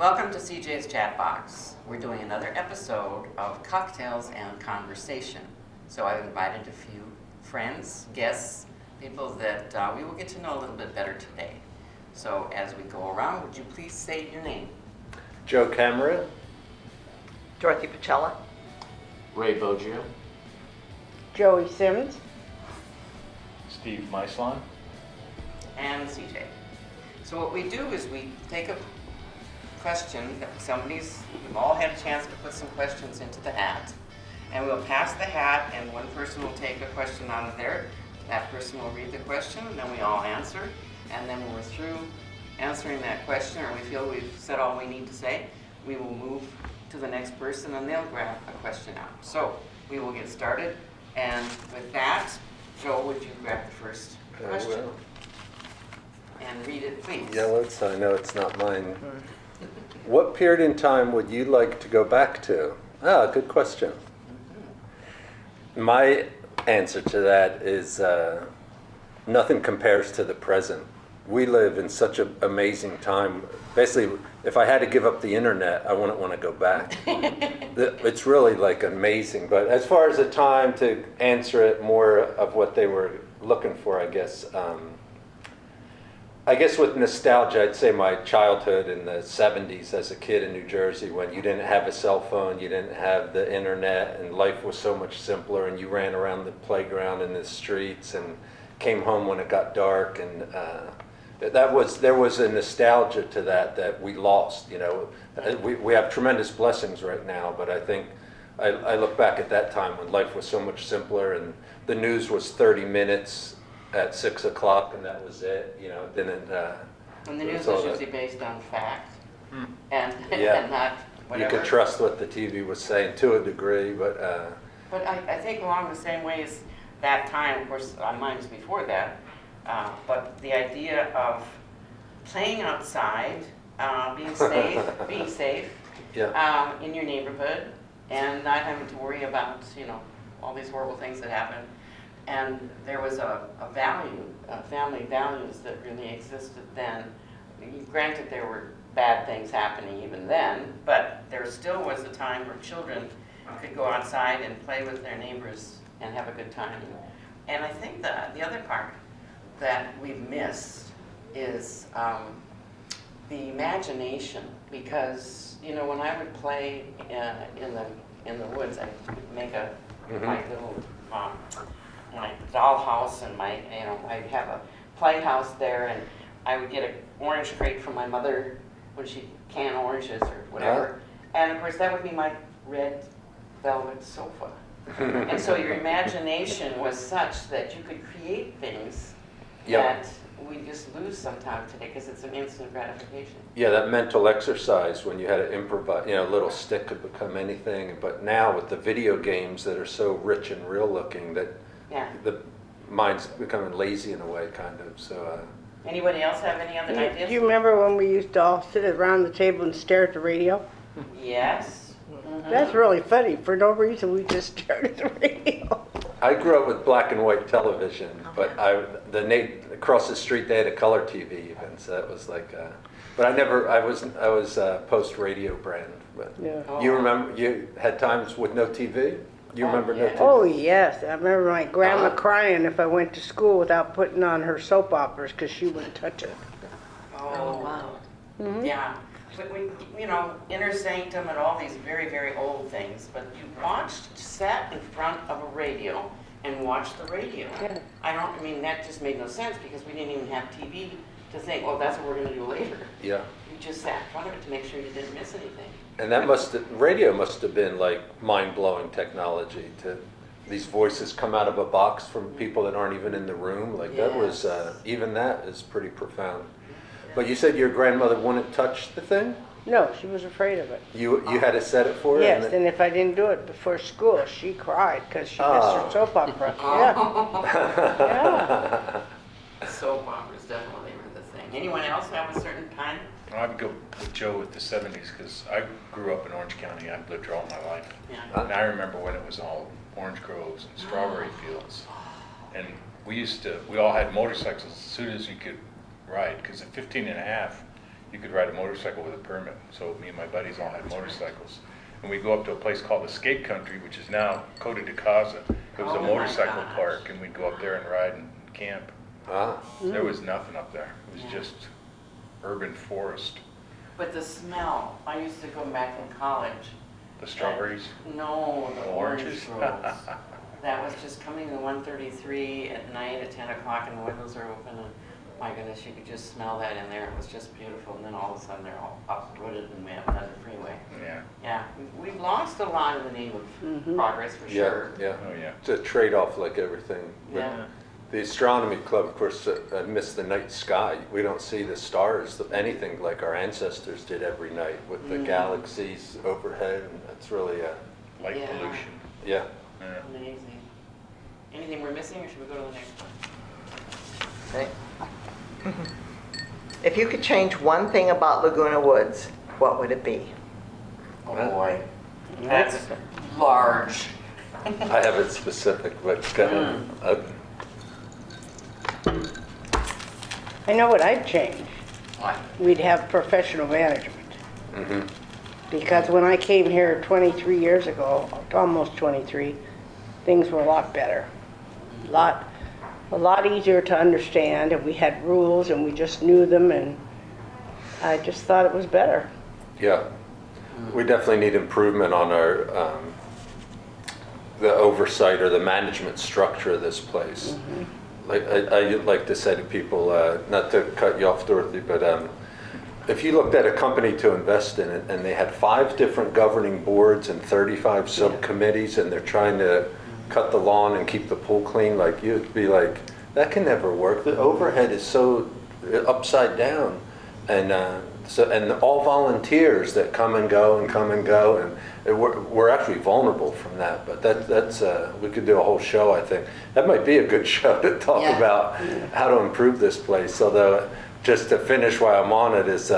Welcome to CJ's Chat Box. We're doing another episode of Cocktails and Conversation. So I've invited a few friends, guests, people that we will get to know a little bit better today. So as we go around, would you please state your name? Joe Cameron. Dorothy Pacella. Ray Boggio. Joey Simmons. Steve Meislon. And CJ. So what we do is we take a question that we've all had a chance to put some questions into the hat, and we'll pass the hat and one person will take a question out of there. That person will read the question and then we all answer, and then when we're through answering that question or we feel we've said all we need to say, we will move to the next person and they'll grab a question out. So we will get started, and with that, Joe, would you grab the first question? I will. And read it, please. Yeah, I know it's not mine. What period in time would you like to go back to? Good question. My answer to that is nothing compares to the present. We live in such an amazing time. Basically, if I had to give up the internet, I wouldn't want to go back. It's really like amazing. But as far as the time to answer it, more of what they were looking for, I guess with nostalgia, I'd say my childhood in the 70s as a kid in New Jersey, when you didn't have a cell phone, you didn't have the internet, and life was so much simpler, and you ran around the playground in the streets and came home when it got dark, and there was a nostalgia to that we lost. You know, we have tremendous blessings right now, but I think I look back at that time when life was so much simpler, and the news was 30 minutes at 6 o'clock, and that was it. You know, didn't. And the news was usually based on fact, and not whatever. You could trust what the TV was saying to a degree, but. But I think along the same way as that time, of course, mine was before that. But the idea of playing outside, being safe, Yeah. In your neighborhood, and not having to worry about all these horrible things that happen. And there was a value, family values that really existed then. Granted, there were bad things happening even then, but there still was a time where children could go outside and play with their neighbors and have a good time. And I think that the other part that we've missed is the imagination, because when I would play in the woods, I'd make my little my dollhouse, and I'd have a playhouse there, and I would get an orange crate from my mother when she'd can oranges or whatever. And of course that would be my red velvet sofa. And so your imagination was such that you could create things that we just lose sometimes today because it's an instant gratification. Yeah, that mental exercise when you had to improvise, a little stick could become anything. But now with the video games that are so rich and real looking, that the mind's becoming lazy in a way, kind of. So. Anybody else have any other ideas? Do you remember when we used to all sit around the table and stare at the radio? Yes. Mm-hmm. That's really funny. For no reason, we just stared at the radio. I grew up with black and white television, but across the street they had a color TV even, so that was like. But I was post radio brand. But you remember you had times with no TV? You remember no TV? Oh yes, I remember my grandma crying if I went to school without putting on her soap operas because she wouldn't touch it. Oh wow. Mm-hmm. Yeah. But when, Inner Sanctum and all these very, very old things, but you sat in front of a radio and watched the radio. Yeah. That just made no sense because we didn't even have TV to think, that's what we're going to do later. Yeah. You just sat in front of it to make sure you didn't miss anything. And radio must have been like mind-blowing technology to these voices come out of a box from people that aren't even in the room. Like that was, even that is pretty profound. But you said your grandmother wouldn't touch the thing? No, she was afraid of it. You had to set it for her? Yes, and if I didn't do it before school, she cried because she missed her soap opera. Yeah. Soap operas definitely were the thing. Anyone else have a certain time? I would go with Joe with the 70s because I grew up in Orange County. I've lived here all my life. Yeah. And I remember when it was all orange groves and strawberry fields. And we all had motorcycles as soon as you could ride, because at 15 and a half, you could ride a motorcycle with a permit. So me and my buddies all had motorcycles. And we'd go up to a place called the Skate Country, which is now Coda de Casa. It was Oh a my motorcycle gosh. park, and we'd go up there and ride and camp. Ah, There was nothing up there. It was Yeah. just urban forest. But the smell, I used to go back in college. The strawberries. No, the orange Oranges? groves. That was just coming to 133 at night at 10 o'clock and the windows are open and my goodness, you could just smell that in there. It was just beautiful. And then all of a sudden they're all uprooted and we have another freeway. Yeah. Yeah, we've lost a lot in the name of progress for yeah, sure. yeah. Oh, yeah. It's a trade-off like everything. But Yeah. the astronomy club, of course, I miss the night sky. We don't see the stars, anything like our ancestors did every night with the galaxies overhead. And that's really, Light Yeah. pollution. yeah. Yeah. Amazing. Anything we're missing or should we go to the next one? Okay. If you could change one thing about Laguna Woods, what would it be? Oh boy, that's large. I have it specific, but I know what I'd change. What? We'd have professional management. mhm. Because when I came here 23 years ago, almost 23, things were a lot better. A lot easier to understand, and we had rules and we just knew them, and I just thought it was better. Yeah, we definitely need improvement on our, the oversight or the management structure of this place. Like, I like to say to people, not to cut you off, Dorothy, but if you looked at a company to invest in it and they had 5 different governing boards and 35 subcommittees and they're trying to cut the lawn and keep the pool clean, like you'd be like, that can never work. The overhead is so upside down. And and all volunteers that come and go and come and go, and we're actually vulnerable from that. But that's we could do a whole show. I think that might be a good show to talk Yeah. about how to improve this place. Although, just to finish while I'm on it, is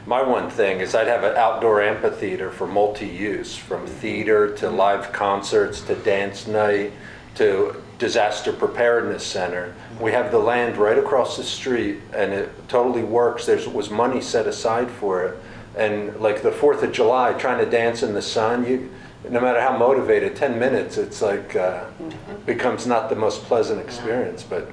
my one thing is I'd have an outdoor amphitheater for multi-use, from theater to live concerts to dance night to disaster preparedness center. We have the land right across the street and it totally works. There was money set aside for it. And like the 4th of July, trying to dance in the sun, no matter how motivated, 10 minutes, it's like, becomes not the most pleasant experience. But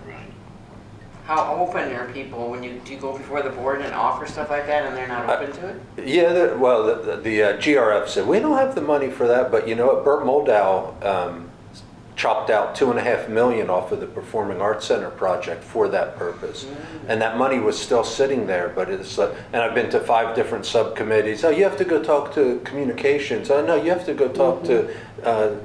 How open are people when do you go before the board and offer stuff like that and they're not open to it? yeah, the GRF said, we don't have the money for that, but you know what, Burt Moldow chopped out $2.5 million off of the Performing Arts Center project for that purpose. And that money was still sitting there, but it's like, and I've been to 5 different subcommittees. Oh, you have to go talk to communications. Oh, no, you have to go talk to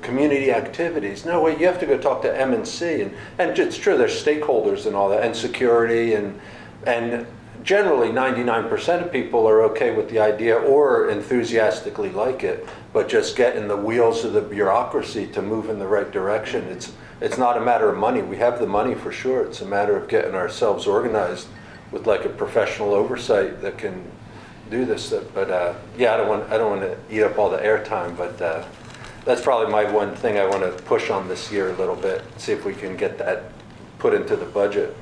community activities. No, wait, you have to go talk to M&C. And it's true, there's stakeholders and all that, and security, and generally 99% of people are okay with the idea or enthusiastically like it, but just getting the wheels of the bureaucracy to move in the right direction. It's not a matter of money. We have the money for sure. It's a matter of getting ourselves organized with like a professional oversight that can do this. But yeah, I don't want to eat up all the airtime, but that's probably my one thing I want to push on this year a little bit. See if we can get that put into the budget.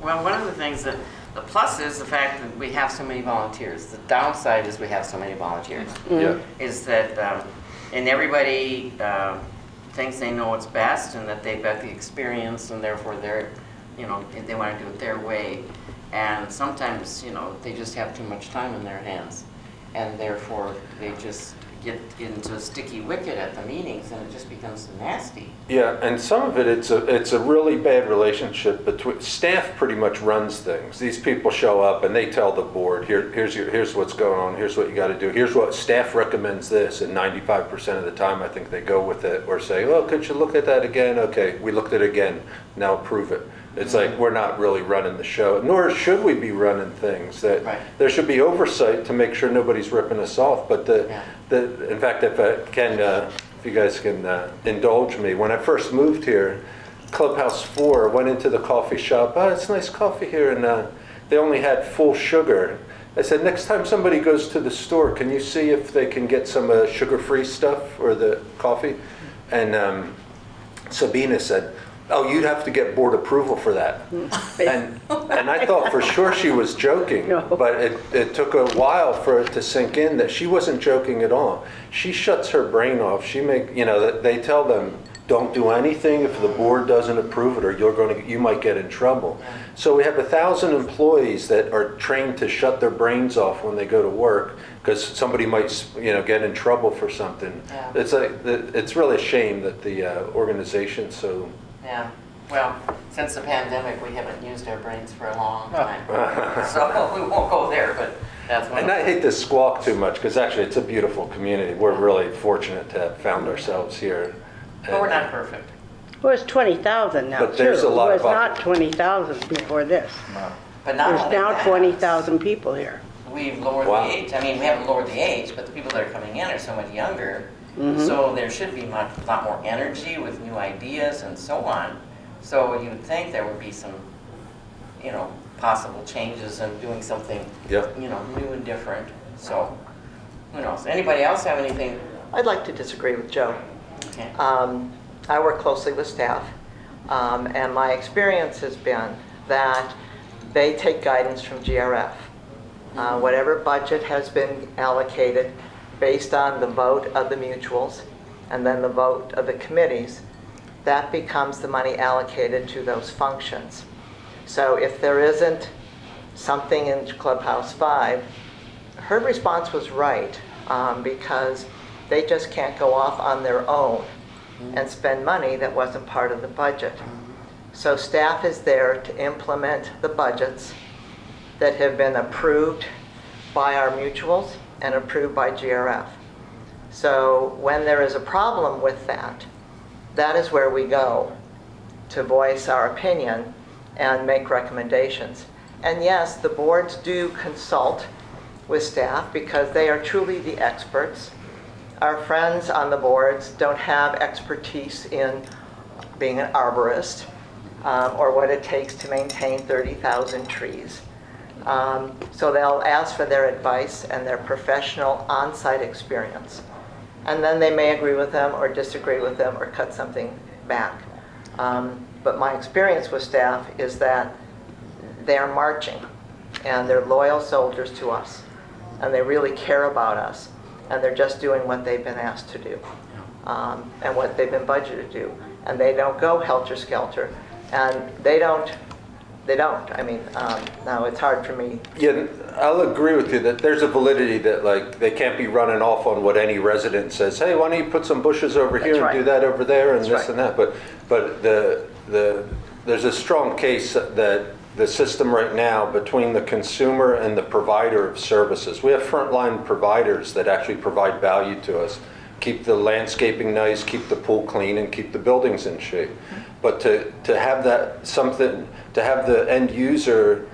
Well, one of the things that, the plus is the fact that we have so many volunteers. The downside is we have so many volunteers. Yeah. Is that, and everybody thinks they know what's best and that they've got the experience and therefore they're, they want to do it their way. And sometimes, they just have too much time in their hands. And therefore, they just get into a sticky wicket at the meetings and it just becomes nasty. Yeah, and some of it, it's a really bad relationship between, staff pretty much runs things. These people show up and they tell the board, here's what's going on, here's what you got to do, here's what staff recommends this, and 95% of the time I think they go with it or say, oh, could you look at that again? Okay, we looked at it again, now approve it. It's like we're not really running the show, nor should we be running things. That Right. There should be oversight to make sure nobody's ripping us off. But in fact, if I can, if you guys can indulge me, when I first moved here, Clubhouse 4, went into the coffee shop. Oh, it's nice coffee here, and they only had full sugar. I said, next time somebody goes to the store, can you see if they can get some sugar-free stuff or the coffee? And Sabina said, Oh, you'd have to get board approval for that. And I thought for sure she was joking, No. but it took a while for it to sink in that she wasn't joking at all. She shuts her brain off. They tell them, don't do anything if the board doesn't approve it, or you might get in trouble. So we have 1,000 employees that are trained to shut their brains off when they go to work because somebody might, get in trouble for something. Yeah. It's really a shame that the organization's so. Yeah, well, since the pandemic, we haven't used our brains for a long time. So we won't go there, but that's one. And I hate to squawk too much because actually it's a beautiful community. We're really fortunate to have found ourselves here. But we're not perfect. Well, it's 20,000 now, too. But there's a lot It was of not 20,000 before this. But not There's only now that, 20,000 people here. We've lowered Wow. the age. I mean, we haven't lowered the age, but the people that are coming in are so much younger. Mm-hmm. So there should be a lot more energy with new ideas and so on. So you would think there would be some, possible changes and doing something, Yep. new and different. So, who knows? Anybody else have anything? I'd like to disagree with Joe. Okay. I work closely with staff, and my experience has been that they take guidance from GRF. Whatever budget has been allocated based on the vote of the mutuals and then the vote of the committees, that becomes the money allocated to those functions. So if there isn't something in Clubhouse 5, her response was right, because they just can't go off on their own and spend money that wasn't part of the budget. So staff is there to implement the budgets that have been approved by our mutuals and approved by GRF. So when there is a problem with that, that is where we go to voice our opinion and make recommendations. And yes, the boards do consult with staff because they are truly the experts. Our friends on the boards don't have expertise in being an arborist or what it takes to maintain 30,000 trees. So they'll ask for their advice and their professional on-site experience. And then they may agree with them or disagree with them or cut something back. But my experience with staff is that they are marching and they're loyal soldiers to us and they really care about us and they're just doing what they've been asked to do and what they've been budgeted to do. And they don't go helter-skelter and they don't. I mean, now it's hard for me. Yeah, I'll agree with you that there's a validity that they can't be running off on what any resident says. Hey, why don't you put some bushes over here That's right. and do that over there and That's this right. and that. But there's a strong case that the system right now between the consumer and the provider of services. We have frontline providers that actually provide value to us. Keep the landscaping nice, keep the pool clean, and keep the buildings in shape. But to have to have the end user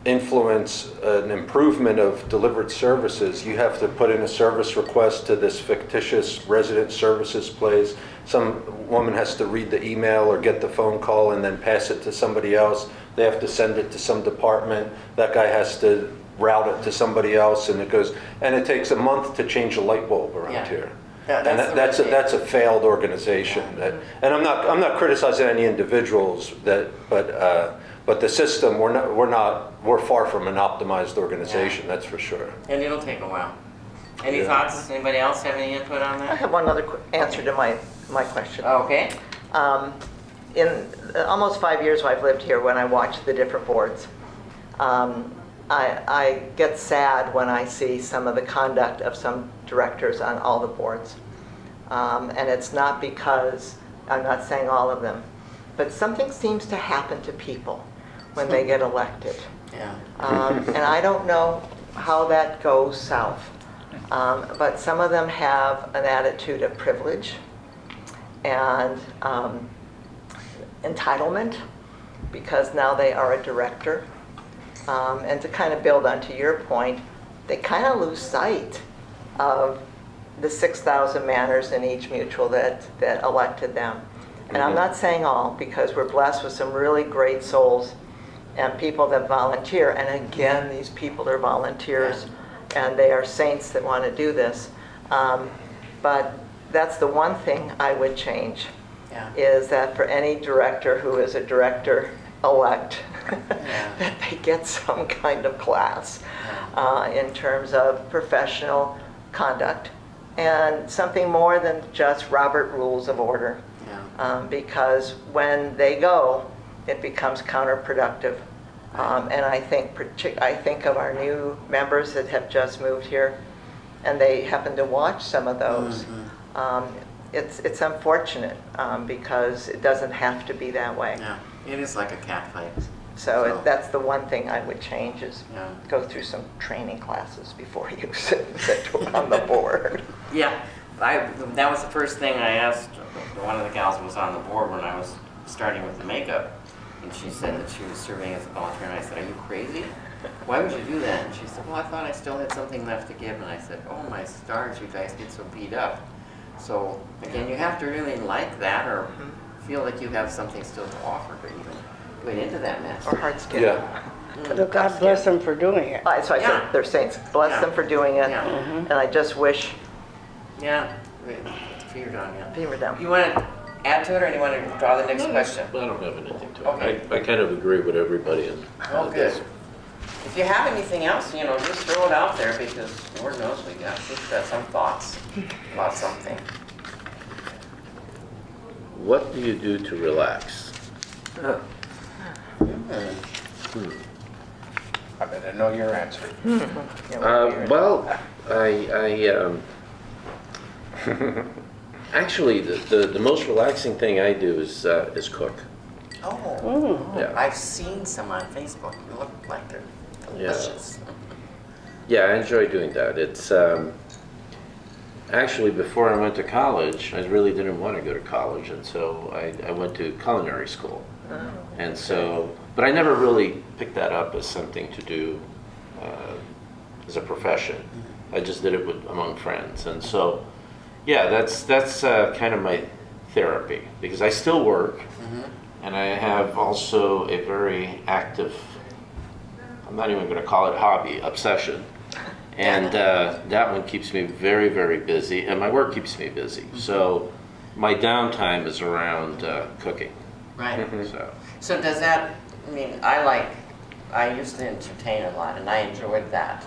influence an improvement of delivered services, you have to put in a service request to this fictitious resident services place. Some woman has to read the email or get the phone call and then pass it to somebody else. They have to send it to some department. That guy has to route it to somebody else, and it takes a month to change a light bulb around Yeah. here. Yeah, And that's a failed organization. And I'm not criticizing any individuals but the system, we're far from an optimized organization, that's for sure. And it'll take a while. Any Yeah. thoughts? Anybody else have any input on I that? have one other answer to my question. Okay. In almost 5 years I've lived here, when I watch the different boards, I get sad when I see some of the conduct of some directors on all the boards. And it's not because, I'm not saying all of them, but something seems to happen to people when they get elected. Yeah. And I don't know how that goes south. But some of them have an attitude of privilege and entitlement because now they are a director. And to kind of build onto your point, they kind of lose sight of the 6,000 manners in each mutual that elected them. And I'm not saying all, because we're blessed with some really great souls and people that volunteer. And again, these people are volunteers and they are saints that want to do this. But that's the one thing I would change Yeah. is that for any director who is a director-elect, that they get some kind of class in terms of professional conduct and something more than just Robert Rules of Order. Because when they go, it becomes counterproductive. And I think of our new members that have just moved here, and they happen to watch some of those. It's unfortunate because it doesn't have to be that way. Yeah, it is like a cat fight. So that's the one thing I would change is Yeah. go through some training classes before you sit on the board. Yeah, that was the first thing I asked. One of the gals was on the board when I was starting with the makeup, and she said that she was serving as a volunteer, and I said, "Are you crazy? Why would you do that?" And she said, "Well, I thought I still had something left to give." And I said, "Oh my stars, you guys get so beat up." So again, you have to really like that or feel like you have something still to offer to even going into that mess. Or hard skin. Yeah. But God bless them for doing it. That's why I Yeah. said they're saints. Bless them for doing it. Yeah. And I just wish Yeah, figured on you. they were down. You want to add to it, or do you want to draw the next question? I don't have anything to it. Okay. I kind of agree with everybody in Oh, this. good. If you have anything else, just throw it out there because Lord knows we've got some thoughts about something. What do you do to relax? I bet I know your answer. Well, actually, the most relaxing thing I do is cook. Oh, Yeah. I've seen some on Facebook. They look like they're delicious. Yeah, I enjoy doing that. It's actually, before I went to college, I really didn't want to go to college, and so I went to culinary school. And so, but I never really picked that up as something to do as a profession. I just did it among friends, and so, yeah, that's kind of my therapy because I still work, and I have also a very active, I'm not even going to call it hobby, obsession. And that one keeps me very, very busy, and my work keeps me busy. So my downtime is around cooking. Right. So So does that, I used to entertain a lot and I enjoyed that.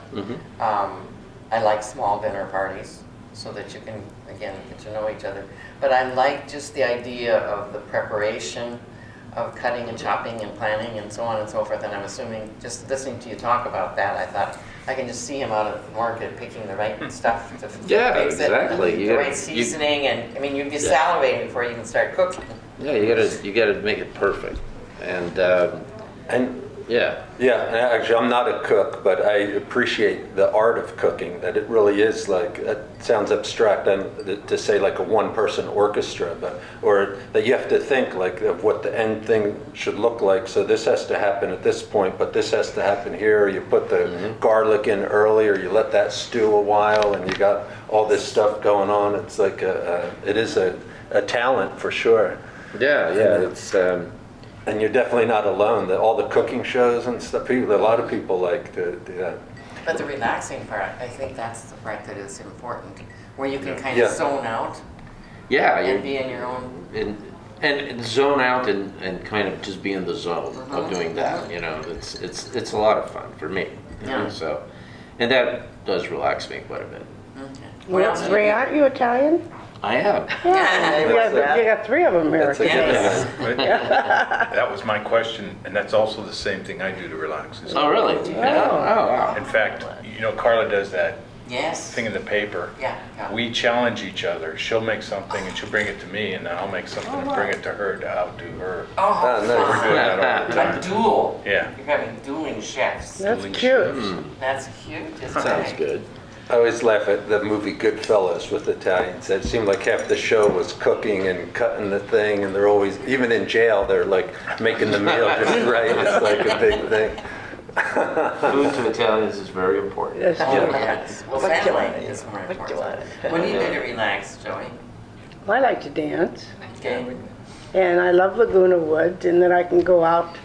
I like small dinner parties so that you can, again, get to know each other. But I like just the idea of the preparation of cutting and chopping and planning and so on and so forth. And I'm assuming, just listening to you talk about that, I thought, I can just see him out at the market picking the right stuff to Yeah, fix it. exactly. The right seasoning, and you'd be salivating before you even start cooking. yeah, you gotta make it perfect. And yeah. Yeah, and actually, I'm not a cook, but I appreciate the art of cooking, that it really is like, it sounds abstract to say like a one-person orchestra, or that you have to think like of what the end thing should look like. So this has to happen at this point, but this has to happen here. You put the garlic in early, or you let that stew a while, and you got all this stuff going on. It's like it is a talent for sure. Yeah, it's And you're definitely not alone. All the cooking shows and stuff, a lot of people like to do that. But the relaxing part, I think that's the part that is important, where you can kind Yeah. of zone out yeah, and be in your own. and zone out and kind of just be in the zone of doing that. It's a lot of fun for me. Yeah. So, and that does relax me quite a bit. Okay. What else? do you Ray, do? aren't you Italian? I am. Yeah. You got 3 of them here. That's a good Yes. thing. That was my question, and that's also the same thing I do to relax. Oh, really? Oh, wow. In fact, Carla does that Yes. thing in the paper. Yeah. We challenge each other. She'll make something and she'll bring it to me, and then I'll make something and bring it to her to outdo her. Oh, how nice. We're fun. doing that all the A time. duel. Yeah. You're having dueling chefs. That's Doing cute. That's cute, isn't Sounds it? good. I always laugh at the movie Goodfellas with Italians. It seemed like half the show was cooking and cutting the thing, and they're always, even in jail, they're like making the meal just right. It's like a big thing. Food to Italians is very important. That's Oh, cute. yes. Well, What do you family want? is more What do you important. want? What do you do to relax, Joey? I like to dance, Okay. and I love Laguna Woods, and then I can go out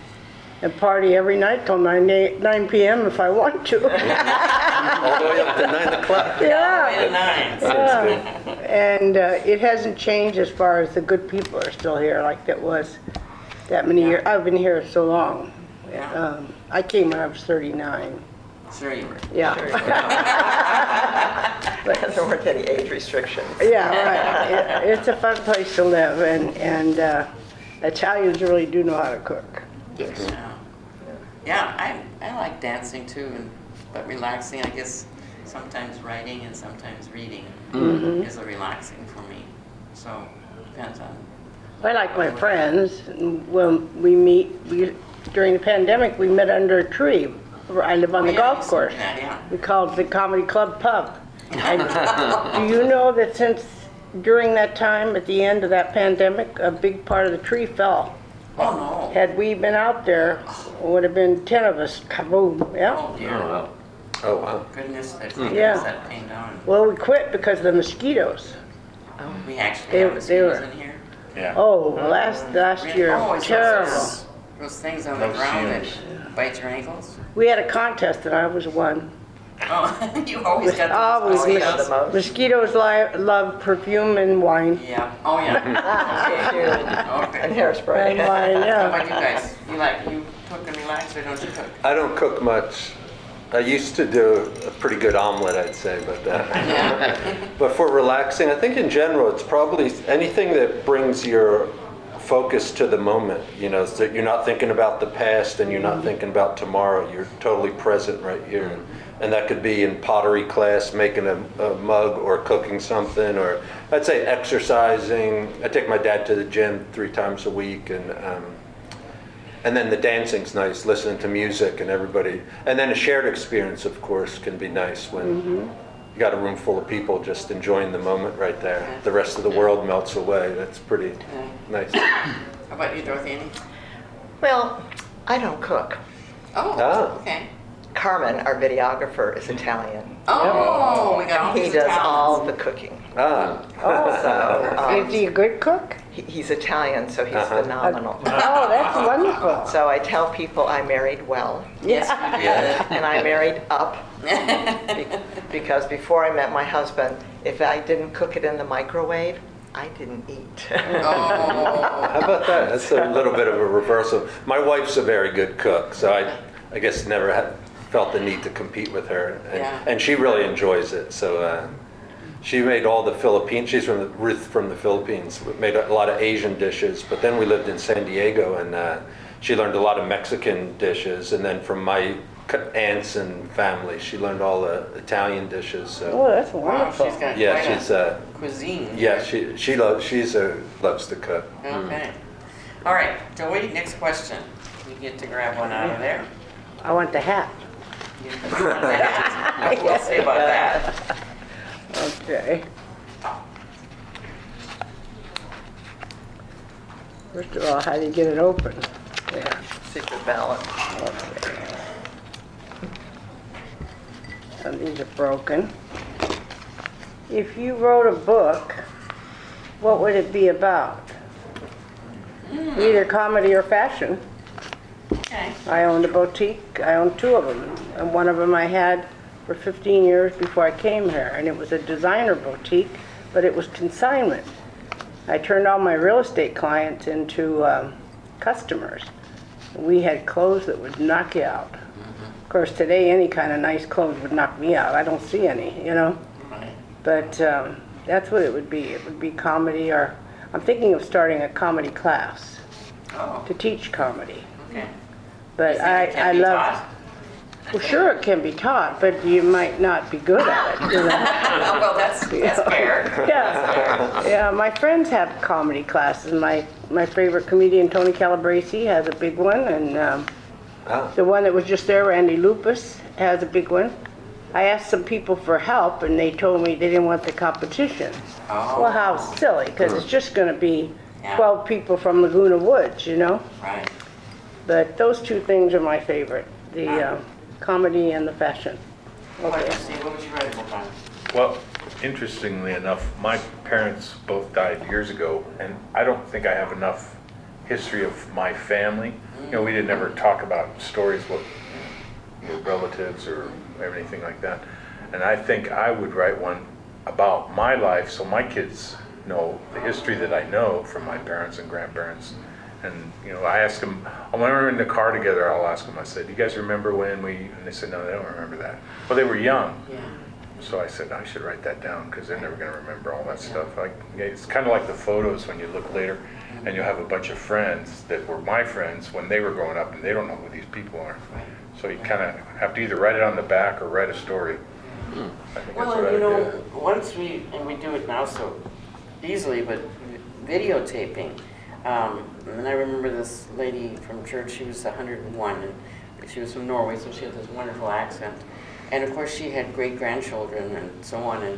and party every night till 9 p.m. if I want to. All the way up to 9 o'clock. Yeah. Way to nine. Yeah. And it hasn't changed as far as the good people are still here like that was that many years. I've been here so long. Yeah. I came when I was 39. Sure you were. Yeah. And there weren't any age restrictions. Yeah, right. It's a fun place to live, and Italians really do know how to cook. Yes. Yeah, I like dancing too, but relaxing, I guess sometimes writing and sometimes reading is a relaxing for me. So, depends on. I like my friends. When we meet, during the pandemic, we met under a tree. I live on the golf course. Yeah. We called it the Comedy Club Pub. And do you know that since during that time, at the end of that pandemic, a big part of the tree fell? Oh, no. Had we been out there, it would have been 10 of us. Kaboom! Yeah. Oh, Oh, dear. wow. Oh, wow. Goodness, that Yeah. that came down. Well, we quit because of the mosquitoes. We actually They- have they mosquitoes were- in here. Yeah. Oh, last year, Oh, it's terrible. those things on the No ground that fumes. bite your ankles. We had a contest and I was one. Oh, you always got Always those mosquitoes. the most. Mosquitoes love perfume and wine. Yeah. Oh, yeah. Okay. And hairspray. And wine, How yeah. about you guys? You cook and relax, or don't you cook? I don't cook much. I used to do a pretty good omelet, I'd say, but but for relaxing, I think in general, it's probably anything that brings your focus to the moment, so that you're not thinking about the past and you're not thinking about tomorrow. You're totally present right here. And that could be in pottery class, making a mug, or cooking something, or I'd say exercising. I take my dad to the gym 3 times a week, and then the dancing's nice, listening to music and everybody. And then a shared experience, of course, can be nice when you got a room full of people just enjoying the moment right there. The rest of the world melts away. That's pretty nice. How about you, Dorothy? Any? Well, I don't cook. Oh, Ah. okay. Carmen, our videographer, is Italian. Oh, we got all He these does Italians. all the cooking. Ah, So, Is he a good cook? he's Italian, so he's phenomenal. Oh, that's wonderful. So I tell people I married well, Yes, you and I married up, because before I met my husband, if I didn't cook it in the microwave, I didn't eat. did. Oh. how about that? That's a little bit of a reversal. My wife's a very good cook, so I guess never felt the need to compete with her, and she really enjoys it. So she made all the Philippines. She's Ruth from the Philippines. Made a lot of Asian dishes, but then we lived in San Diego, and she learned a lot of Mexican dishes. And then from my aunts and family, she learned all the Italian dishes. So Oh, that's Wow, wonderful. she's got yeah, quite she's a cuisine. yeah, she loves to cook. Okay. All right, Joey, next question. You get to grab one out of there. I want the hat. You want that? We'll see about that. Okay. First of all, how do you get it open? Yeah. Secret ballot. Okay. And these are broken. If you wrote a book, what would it be about? Either comedy or fashion. Okay. I owned a boutique. I owned 2 of them. And one of them I had for 15 years before I came here. And it was a designer boutique, but it was consignment. I turned all my real estate clients into customers. We had clothes that would knock you out. Of course, today any kind of nice clothes would knock me out. I don't see any, Right. But that's what it would be. It would be comedy, or I'm thinking of starting a comedy class Oh, to teach comedy. okay. But You think it can I be love. taught? Well, sure, it can be taught, but you might not be good at it. Oh, well, that's fair. Yeah, my friends have comedy classes. My favorite comedian, Tony Calabrese, has a big one, and the one that was just there, Randy Lupus, has a big one. I asked some people for help, and they told me they didn't want the competition. Oh. Well, how silly, because it's just going to be Yeah. 12 people from Laguna Woods, Right. But those 2 things are my favorite, the comedy and the fashion. What Okay. would you write a book on? Well, interestingly enough, my parents both died years ago, and I don't think I have enough history of my family. You know, we didn't ever talk about stories with relatives or anything like that. And I think I would write one about my life so my kids know the history that I know from my parents and grandparents. And, you know, I ask them, when we're in the car together, I'll ask them, I said, do you guys remember when we, and they said, no, they don't remember that. Well, they were young. Yeah. So I said, I should write that down because they're never going to remember all that stuff. Like, it's kind of like the photos when you look later and you have a bunch of friends that were my friends when they were growing up and they don't know who these people are. Right. So you kind of have to either write it on the back or write a story. I think Well, that's and what you I know, did. once we do it now so easily, but videotaping. And I remember this lady from church, she was 101, and she was from Norway, so she had this wonderful accent. And of course, she had great-grandchildren and so on, and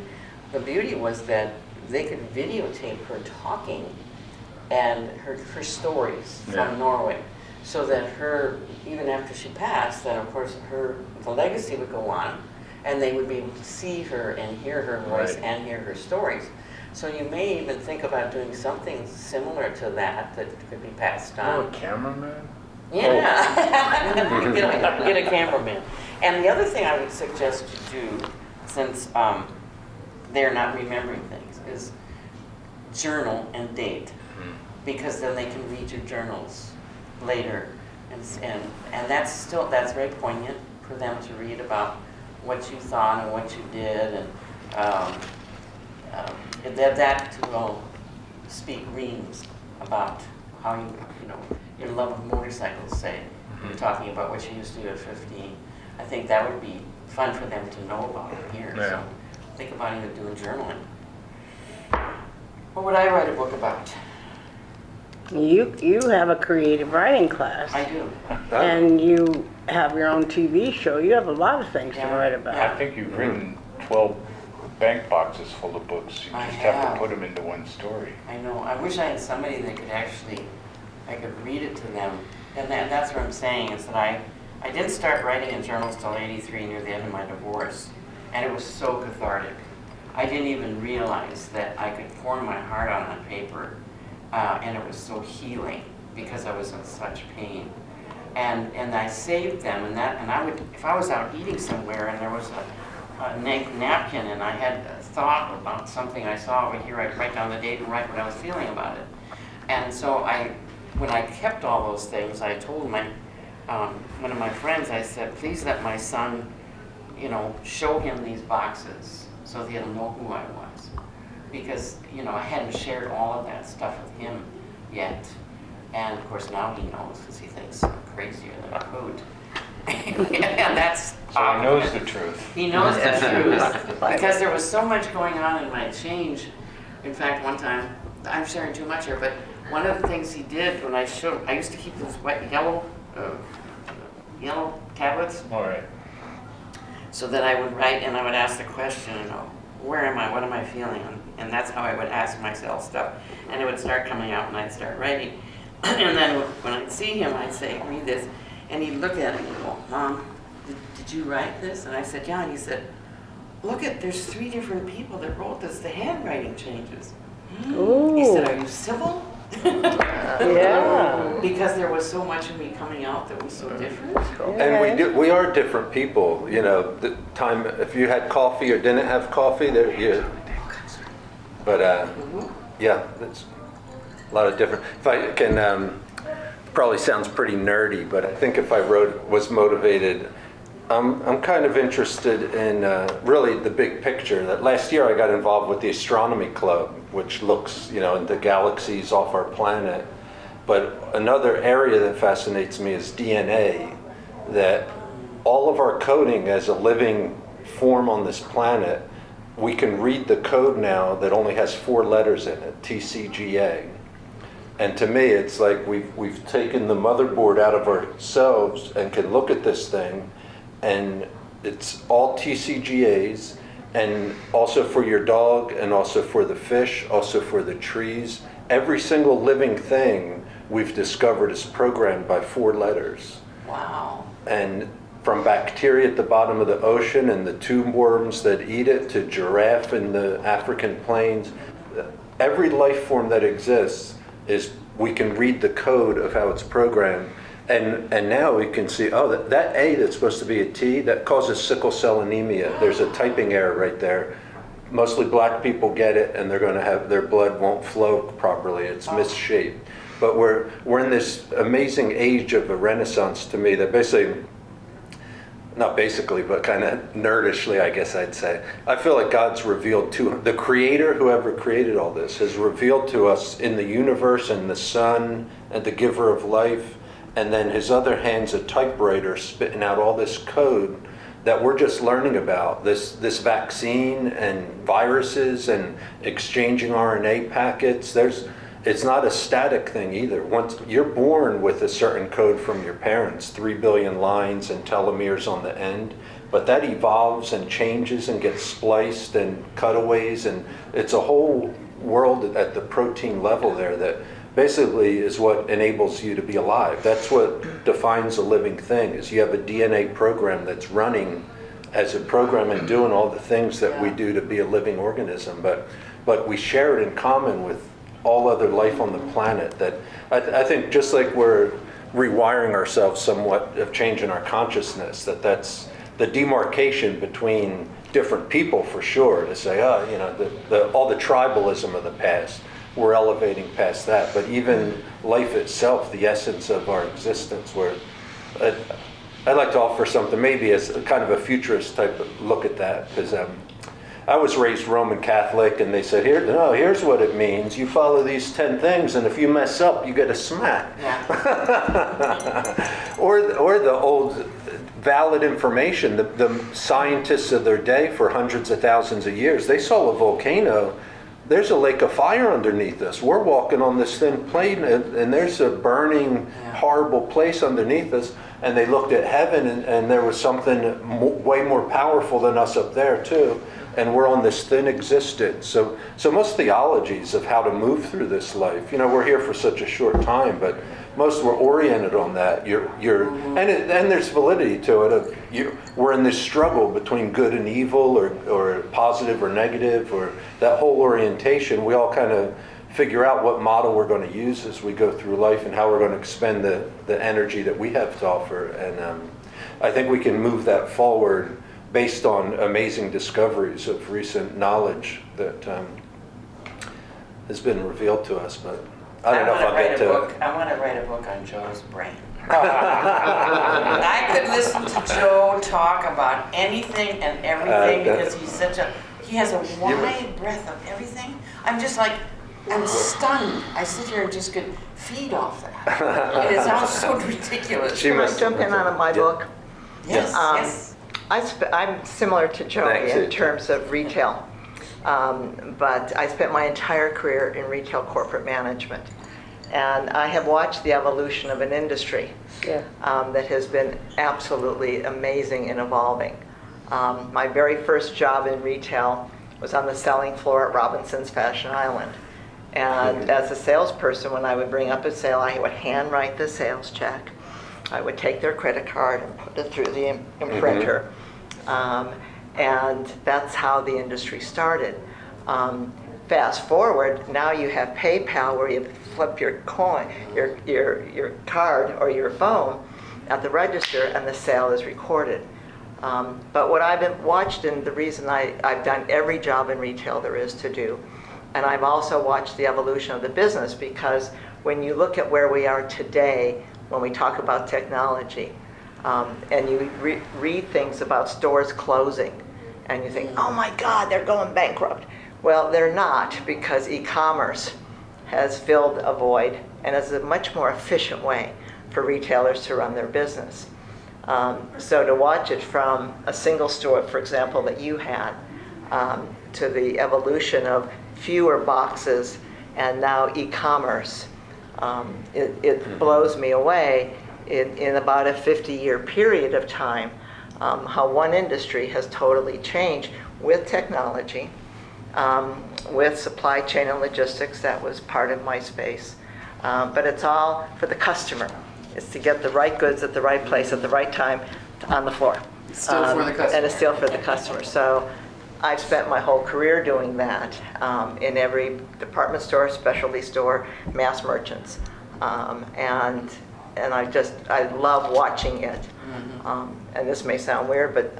the beauty was that they could videotape her talking and her stories Yeah. from Norway, so that her, even after she passed, then of course the legacy would go on, and they would be able to see her and hear her voice Right. and hear her stories. So you may even think about doing something similar to that could be passed Oh, a on. cameraman? Yeah. Get a cameraman. And the other thing I would suggest you do, since they're not remembering things, is journal and date. Because then they can read your journals later. And that's very poignant for them to read about what you thought and what you did. And that will speak reams about how you know, your love of motorcycles, say. You're talking about what you used to do at 15. I think that would be fun for them to know about it here. Yeah. So think about either doing journaling. What would I write a book about? You have a creative writing class, I do. and you have your own TV show. You have a lot of things to Yeah. write I about. think you've written 12 bank boxes full of books. You I just have have. to put them into one story. I know. I wish I had somebody that could actually, I could read it to them. And that's what I'm saying, is that I didn't start writing in journals till 83, near the end of my divorce. And it was so cathartic. I didn't even realize that I could pour my heart out on paper. And it was so healing because I was in such pain. And I saved them, and I would, if I was out eating somewhere and there was a napkin and I had a thought about something I saw over here, I'd write down the date and write what I was feeling about it. And so when I kept all those things, I told one of my friends, I said, please let my son, you know, show him these boxes so that he'll know who I was. Because, you know, I hadn't shared all of that stuff with him yet. And of course now he knows because he thinks I'm crazier than a coot. And that's So he knows the truth. He knows the truth. Because there was so much going on in my change. In fact, one time, I'm sharing too much here, but one of the things he did when I used to keep those yellow tablets, All right. so that I would write and I would ask the question, you know, where am I, what am I feeling? And that's how I would ask myself stuff. And it would start coming out and I'd start writing. And then when I'd see him, I'd say, read this. And he'd look at it and he'd go, Mom, did you write this? And I said, yeah. And he said, look there's 3 different people that wrote this. The handwriting changes. Ooh. He said, are you civil? Yeah. Because there was so much of me coming out that was so different. And we are different people, you know, the time, if you had coffee or didn't have coffee, but yeah, it's a lot of different, if I can, probably sounds pretty nerdy, but I think if I was motivated, I'm kind of interested in really the big picture. That last year I got involved with the astronomy club, which looks, you know, into galaxies off our planet. But another area that fascinates me is DNA, that all of our coding as a living form on this planet, we can read the code now that only has 4 letters in it, TCGA. And to me, it's like we've taken the motherboard out of ourselves and can look at this thing, and it's all TCGAs, and also for your dog, and also for the fish, also for the trees. Every single living thing we've discovered is programmed by 4 letters. Wow. And from bacteria at the bottom of the ocean and the tube worms that eat it to giraffe in the African plains, every life form that exists is we can read the code of how it's programmed. And now we can see, oh, that A that's supposed to be a T, that causes sickle cell anemia. There's a typing error right there. Mostly black people get it, and they're going to have, their blood won't flow properly. It's misshaped. But we're in this amazing age of a renaissance to me that basically, not basically, but kind of nerdishly, I guess I'd say, I feel like God's revealed to, the creator, whoever created all this, has revealed to us in the universe and the sun and the giver of life, and then his other hand's a typewriter spitting out all this code that we're just learning about, this vaccine and viruses and exchanging RNA packets. It's not a static thing either. Once you're born with a certain code from your parents, 3 billion lines and telomeres on the end, but that evolves and changes and gets spliced and cutaways, and it's a whole world at the protein level there that basically is what enables you to be alive. That's what defines a living thing, is you have a DNA program that's running as a program and doing all the things that we do to be a living organism, but we share it in common with all other life on the planet. That I think just like we're rewiring ourselves somewhat of changing our consciousness, that's the demarcation between different people for sure, to say, oh, you know, all the tribalism of the past, we're elevating past that. But even life itself, the essence of our existence, where I'd like to offer something maybe as a kind of a futurist type of look at that, because I was raised Roman Catholic, and they said, here's what it means. You follow these 10 things, and if you mess up, you get a smack. Yeah. or the old valid information. The scientists of their day for hundreds of thousands of years, they saw a volcano. There's a lake of fire underneath us. We're walking on this thin plane, and there's a burning, horrible place underneath us. And they looked at heaven, and there was something way more powerful than us up there, too. And we're on this thin existence. So most theologies of how to move through this life, you know, we're here for such a short time, but most were oriented on that. And there's validity to it. We're in this struggle between good and evil, or positive or negative, or that whole orientation. We all kind of figure out what model we're going to use as we go through life and how we're going to expend the energy that we have to offer. And I think we can move that forward based on amazing discoveries of recent knowledge that has been revealed to us. But I don't know if I'll get to it. I want to write a book on Joe's brain. I could listen to Joe talk about anything and everything because he has a wide breadth of everything. I'm stunned. I sit here and just could feed off that. It sounds so ridiculous. Can I jump in on my book? Yes, yes. I'm similar to Joey in terms of retail, but I spent my entire career in retail corporate management. And I have watched the evolution of an industry that has been absolutely amazing and evolving. My very first job in retail was on the selling floor at Robinson's Fashion Island. And as a salesperson, when I would bring up a sale, I would handwrite the sales check. I would take their credit card and put it through the imprinter. And that's how the industry started. Fast forward, now you have PayPal where you flip your coin, your card or your phone at the register, and the sale is recorded. But what I've been watched, and the reason I've done every job in retail there is to do, and I've also watched the evolution of the business, because when you look at where we are today, when we talk about technology, and you read things about stores closing, and you think, oh my God, they're going bankrupt. Well, they're not, because e-commerce has filled a void and is a much more efficient way for retailers to run their business. So to watch it from a single store, for example, that you had, to the evolution of fewer boxes and now e-commerce, it blows me away in about a 50-year period of time, how one industry has totally changed with technology, with supply chain and logistics. That was part of my space. But it's all for the customer. It's to get the right goods at the right place at the right time on the floor. Still for the customer. And it's still for the customer. So I've spent my whole career doing that in every department store, specialty store, mass merchants. And I love watching it. And this may sound weird, but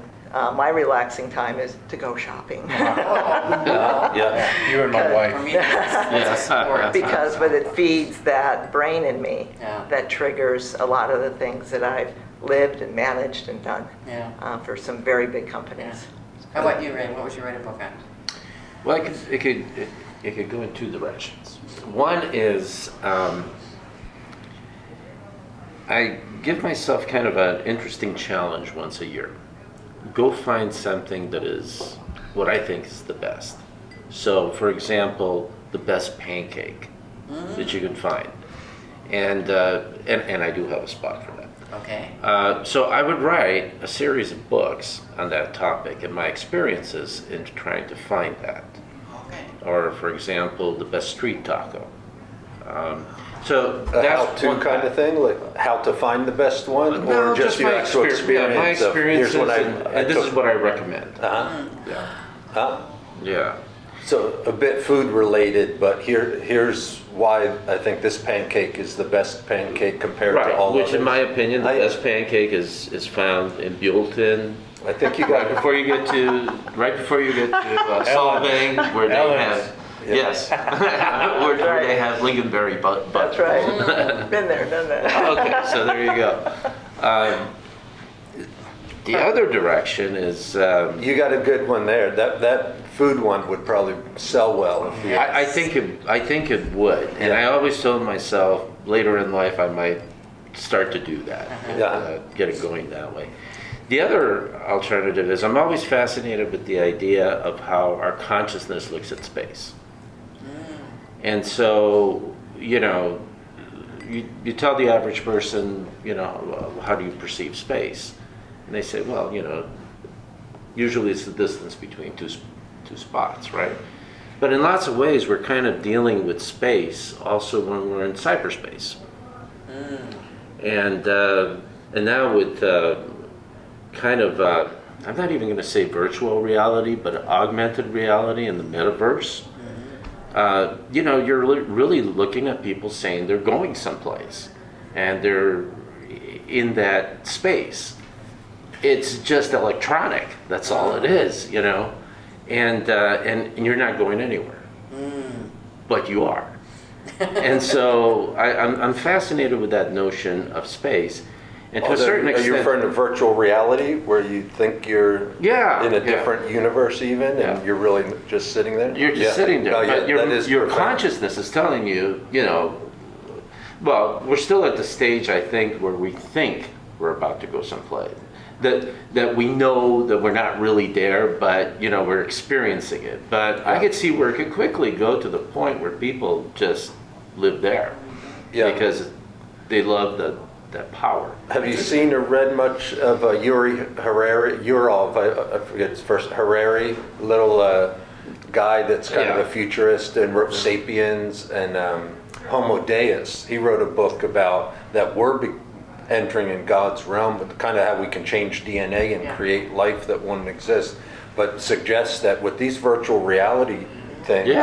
my relaxing time is to go shopping. Yeah. You and my For wife. me, that's a sport. Because but it feeds that brain in me Yeah. that triggers a lot of the things that I've lived and managed and done Yeah. for some very big companies. How about you, Ray? What was you writing book on? Well, it could go in two directions. One is I give myself kind of an interesting challenge once a year. Go find something that is what I think is the best. So, for example, the best pancake that you can find, and I do have a spot for that. Okay. So I would write a series of books on that topic and my experiences in trying to find that. Okay. Or, for example, the best street taco. So that's how-to one kind of thing, like how to find the best one, No, or just your my actual experience? Yeah, my of, here's experiences, what and this is what I recommend. Uh-huh. Yeah. Huh? Yeah. So a bit food related, but here's why I think this pancake is the best pancake compared to all Which, others. in my opinion, the I- best pancake is found in Buellton. I think you Right got before you get to Solvang, where they Ellen's. have yes, where they have lingonberry butter. That's right. Been there, done that. Okay, so there you go. The other direction is you got a good one there. That food one would probably sell well if you. I think it would, and Yeah. I always told myself later in life I might start to do that, Yeah. get it going that way. The other alternative is I'm always fascinated with the idea of how our consciousness looks at space. And so, you tell the average person, how do you perceive space? And they say, well, usually it's the distance between two spots, right? But in lots of ways, we're kind of dealing with space also when we're in cyberspace. And now with I'm not even going to say virtual reality, but augmented reality in the metaverse. You're really looking at people saying they're going someplace and they're in that space. It's just electronic. That's all it is, and you're not going anywhere, but you are. And so I'm fascinated with that notion of space. And to a certain Are extent, you referring to virtual reality, where you think you're in a different universe even, and you're really just sitting there? You're just sitting there, Oh, yeah, but that is your profound. consciousness is telling you, well, we're still at the stage, I think, where we think we're about to go someplace. That we know that we're not really there, but, we're experiencing it. But I could see where it could quickly go to the point where people just live there. Yeah. Because they love that power. Have you seen or read much of Yuri Harari? Yurov, I forget his first, Harari, little guy that's kind of a futurist and wrote *Sapiens* and *Homo Deus*. He wrote a book about that we're entering in God's realm, but kind of how we can change DNA and create life that wouldn't exist, but suggests that with these virtual reality things,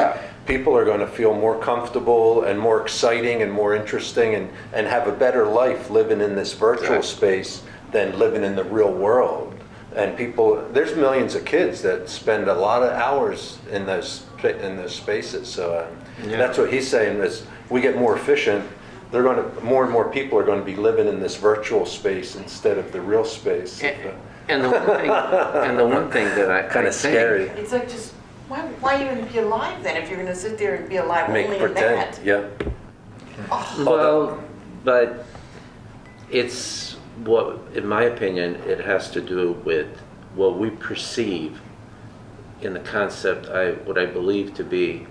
people are going to feel more comfortable and more exciting and more interesting and have a better life living in this virtual space than living in the real world. And there's millions of kids that spend a lot of hours in those spaces. So that's what he's saying is we get more efficient. More and more people are going to be living in this virtual space instead of the real space. And the one thing that I Kind of scary. It's like just, why even be alive then if you're going to sit there and be alive Make only pretend. in that? Yeah. Well, but it's what, in my opinion, it has to do with what we perceive in the concept, what I believe to be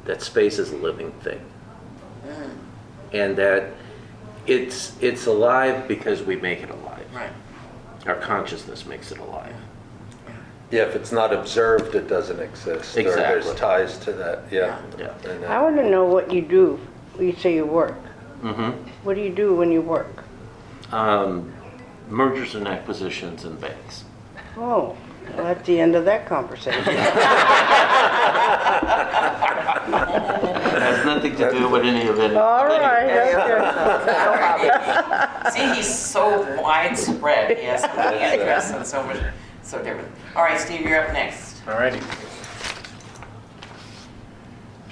that space is a living thing. And that it's alive because we make it alive. Right. Our consciousness makes it alive. Yeah, if it's not observed, it doesn't exist. Or Exactly. there's ties to that. Yeah. Yeah. And, I want to know what you do when you say you work. What do you do when you work? Mergers and acquisitions and banks. Oh, well, that's the end of that conversation. Has nothing to do with any of it. All right, that's See, he's so widespread, he has so many interests and so much, so different. All right, Steve, you're up next. All righty.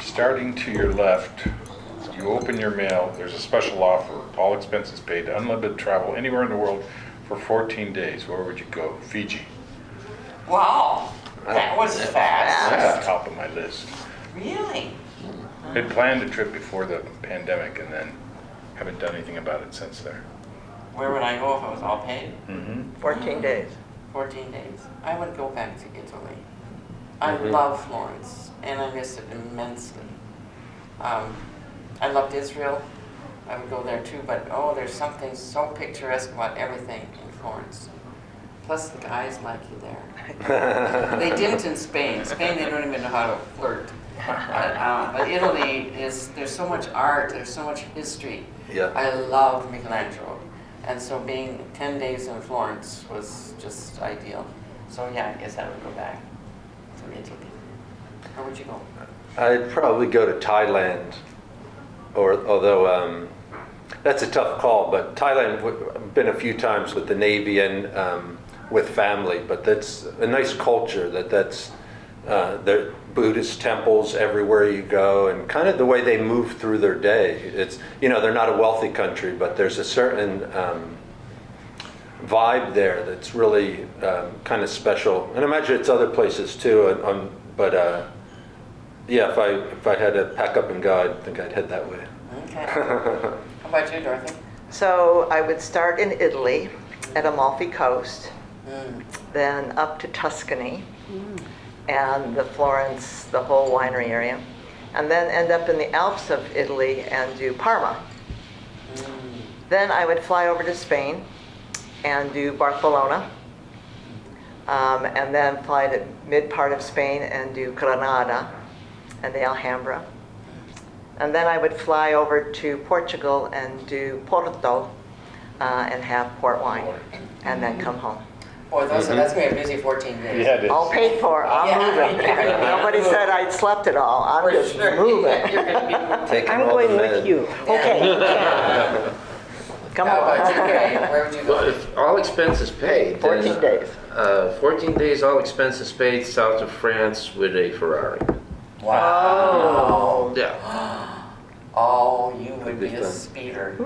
Starting to your left, you open your mail, there's a special offer, all expenses paid, unlimited travel anywhere in the world for 14 days. Where would you go? Fiji. Wow, that was fast. That's the top of my list. Really? Had planned a trip before the pandemic and then haven't done anything about it since there. Where would I go if it was all paid? 14 days. 14 days. I would go back to Italy. I love Florence, and I miss it immensely. I loved Israel. I would go there too, but oh, there's something so picturesque about everything in Florence. Plus, the guys like you there. They didn't in Spain. Spain, they don't even know how to flirt. But Italy there's so much art, there's so much history. Yeah. I love Michelangelo. And so being 10 days in Florence was just ideal. So yeah, I guess I would go back to Italy. Where would you go? I'd probably go to Thailand, although that's a tough call, but Thailand, I've been a few times with the Navy and with family, but that's a nice culture, that's the Buddhist temples everywhere you go, and kind of the way they move through their day. It's, they're not a wealthy country, but there's a certain vibe there that's really kind of special. And I imagine it's other places too, but yeah, if I had to pack up and go, I think I'd head that way. Okay. How about you, Dorothy? So I would start in Italy at Amalfi Coast, then up to Tuscany and the Florence, the whole winery area, and then end up in the Alps of Italy and do Parma. Then I would fly over to Spain and do Barcelona, and then fly to mid part of Spain and do Granada and the Alhambra. And then I would fly over to Portugal and do Porto and have port wine, and then come home. Boy, that's going to be a busy 14 days. Yeah, it is. All paid for, I'm Yeah. moving. Nobody said I'd slept it all, I'm For just sure. moving. You're going to be Taking I'm all the going with med. you. Okay. Come How about you, on. Gary? Where would you Well, go? if all expenses paid, then 14 days. 14 days, all expenses paid, south of France with a Ferrari. Wow. Yeah. Oh, you would be be a fun. speeder.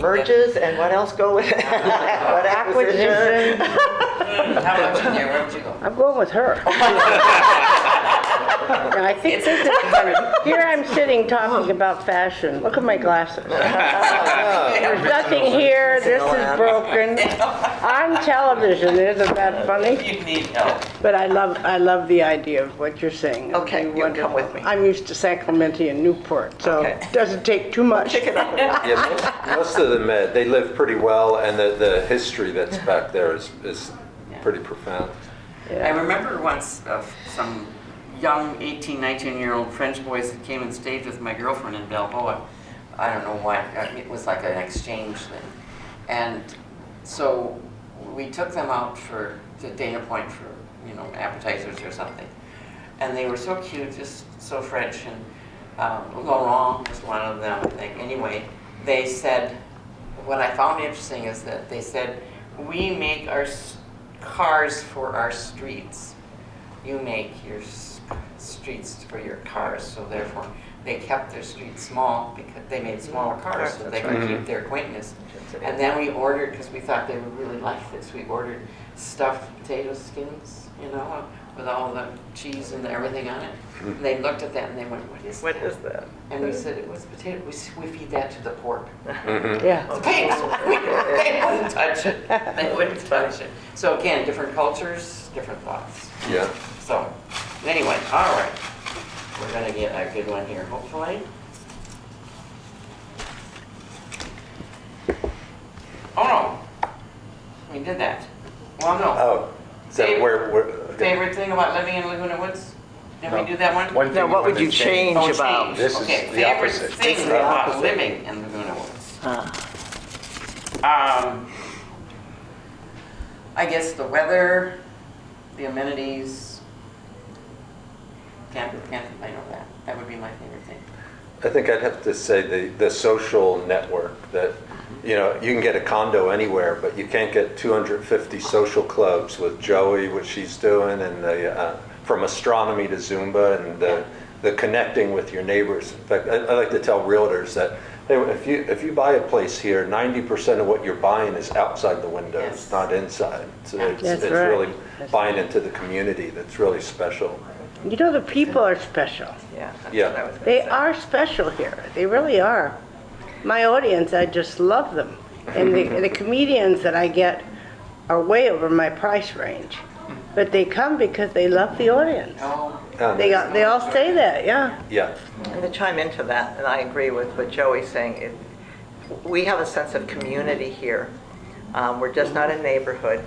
Merges and what else go with it? What acquisition? How about you, dear? Where would you go? I'm going with her. And I think this is funny. Here I'm sitting talking about fashion. Look at my glasses. There's nothing here. This is broken. On television, isn't that funny? You need help. But I love the idea of what you're saying. It'd Okay, be you can come wonderful. with me. I'm used to San Clemente and Newport, so Okay. it doesn't take too much. Pick it up. Yeah, most of them, they live pretty well, and the history that's back there is pretty profound. I remember once of some young 18, 19-year-old French boys that came and stayed with my girlfriend in Balboa. I don't know why, it was like an exchange thing. And so we took them out to Dana Point for, appetizers or something. And they were so cute, just so French. And Laurent was one of them, I think. Anyway, they said, what I found interesting is that they said, we make our cars for our streets. You make your streets for your cars, so therefore they kept their streets small because they made smaller cars so they could keep their quaintness. And then we ordered, because we thought they would really like this, we ordered stuffed potato skins, with all the cheese and everything on it. And they looked at that and they went, what is What that? is that? And we said, it was potato, we feed that to the pork. Yeah. The pigs, they wouldn't touch it. They wouldn't touch it. So again, different cultures, different thoughts. Yeah. So, anyway, all right. We're gonna get a good one here, hopefully. Oh, no. We did that. Well, no. Oh, is that Favorite- where? Favorite thing about living in Laguna Woods? Did we do that one? One Now, thing what would wanted you to change Oh, about? change. This is Okay, the favorite opposite. thing This is the about opposite. living in Laguna Woods. Uh, I guess the weather, the amenities, can't complain over that. That would be my favorite thing. I think I'd have to say the social network that, you know, you can get a condo anywhere, but you can't get 250 social clubs with Joey, what she's doing, and the from astronomy to Zumba, and the connecting with your neighbors. In fact, I like to tell realtors that, hey, if you buy a place here, 90% of what you're buying is outside the windows, Yes. not inside. So it's That's right. really That's buying into the community that's really special. You know, the people are special. Yeah, that's Yeah. what I was gonna They say. are special here. They really are. My audience, I just love them. And the comedians that I get are way over my price range. But they come because they love the audience. Oh, They all say that, yeah. Yeah. And to chime into that, and I agree with what Joey's saying, we have a sense of community here. We're just not a neighborhood.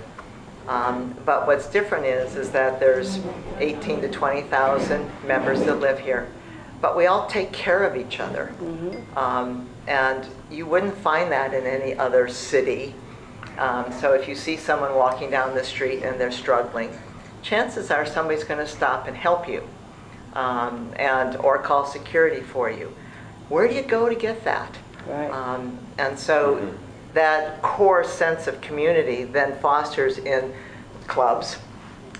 But what's different is that there's 18 to 20,000 members that live here. But we all take care of each other. And you wouldn't find that in any other city. So if you see someone walking down the street and they're struggling, chances are somebody's going to stop and help you, or call security for you. Where do you go to get that? Right. And so that core sense of community then fosters in clubs,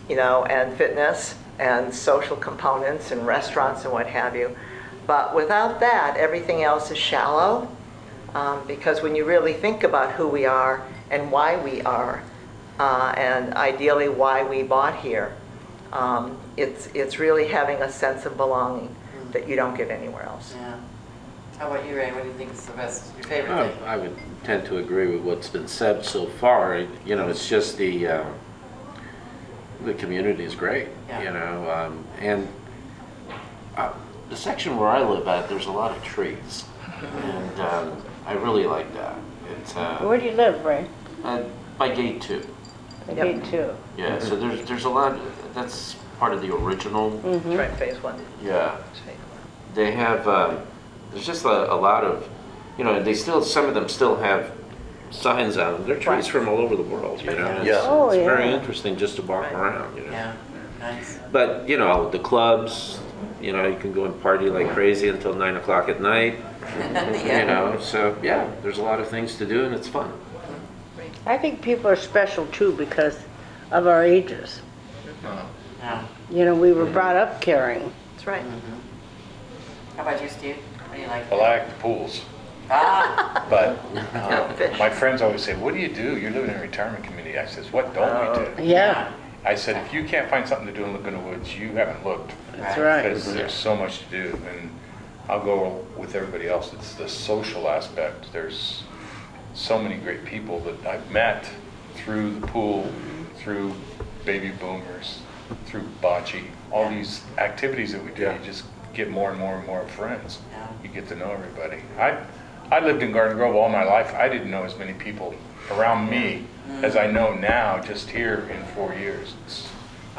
you know, and fitness and social components and restaurants and what have you. But without that, everything else is shallow, because when you really think about who we are and why we are, and ideally why we bought here, it's really having a sense of belonging that you don't get anywhere else. yeah. How about you, Ray? What do you think is the best, your favorite Oh, thing? I would tend to agree with what's been said so far. You know, it's just the community is great, Yeah. you know, and the section where I live at, there's a lot of trees, and I really like that. It's Where do you live, Ray? by Gate 2. I Yep. Gate 2. Yeah, so there's a lot, that's part of the original. That's right, phase one. Yeah. That's phase one. They have, there's just a lot of, you know, some of them still have signs on them. They're trees Right. from all over the world, you know. Yeah. Oh, It's very yeah. interesting just to walk Right. around, you know. Yeah, nice. But, you know, the clubs, you know, you can go and party like crazy until 9 o'clock at night, you know. So, yeah, there's a lot of things to do and it's fun. I think people are special too because of our ages. Yeah. You know, we were brought up caring. That's right. How about you, Steve? What do you like? I like the pools, Ah, but Fish. my friends always say, what do you do? You're living in a retirement community. I says, what don't we do? Yeah, I said, if you can't find something to do in Laguna Woods, you haven't looked. that's right. Because there's so much to do, and I'll go with everybody else. It's the social aspect. There's so many great people that I've met through the pool, through baby boomers, through bocce, all these activities that we do. You just get more and more and more friends. Yeah. You get to know everybody. I lived in Garden Grove all my life. I didn't know as many people around me as I know now just here in 4 years.